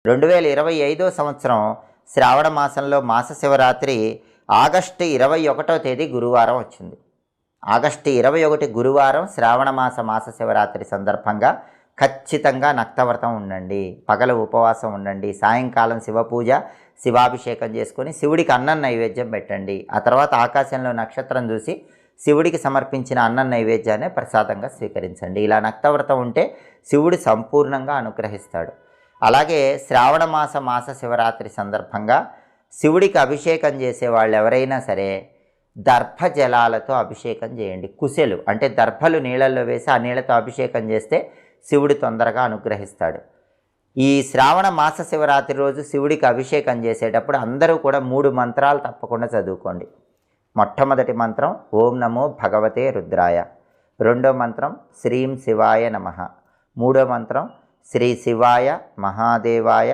2025 సంవత్సరం శ్రావణ మాసంలో మాస శివరాత్రి ఆగస్టు 21వ తేదీ గురువారం వచ్చింది. ఆగస్టు 21 గురువారం శ్రావణ మాస శివరాత్రి సందర్భంగా ఖచ్చితంగా నక్తవ్రతం ఉండండి, పగలు ఉపవాసం ఉండండి, సాయంకాలం శివపూజ శివాభిషేకం చేసుకొని శివుడికి అన్నం నైవేద్యం పెట్టండి. ఆ తర్వాత ఆకాశంలో నక్షత్రం చూసి శివుడికి సమర్పించిన అన్నం నైవేద్యాన్ని ప్రసాదంగా స్వీకరించండి. ఇలా నక్తవ్రతం ఉంటే శివుడు సంపూర్ణంగా అనుగ్రహిస్తాడు. అలాగే శ్రావణ మాస శివరాత్రి సందర్భంగా శివుడికి అభిషేకం చేసే వాళ్ళు ఎవరైనా సరే దర్భ జలాలతో అభిషేకం చేయండి. కుశలు అంటే దర్భలు నీళ్ళల్లో వేసి ఆ నీళ్ళతో అభిషేకం చేస్తే శివుడు తొందరగా అనుగ్రహిస్తాడు. ఈ శ్రావణ మాస శివరాత్రి రోజు శివుడికి అభిషేకం చేసేటప్పుడు అందరూ కూడా 3 మంత్రాలు తప్పకుండా చదువుకోండి. మొట్టమొదటి మంత్రం ఓం నమో భగవతే రుద్రాయ, రెండో మంత్రం శ్రీం శివాయ నమః, మూడో మంత్రం శ్రీ శివాయ మహాదేవాయ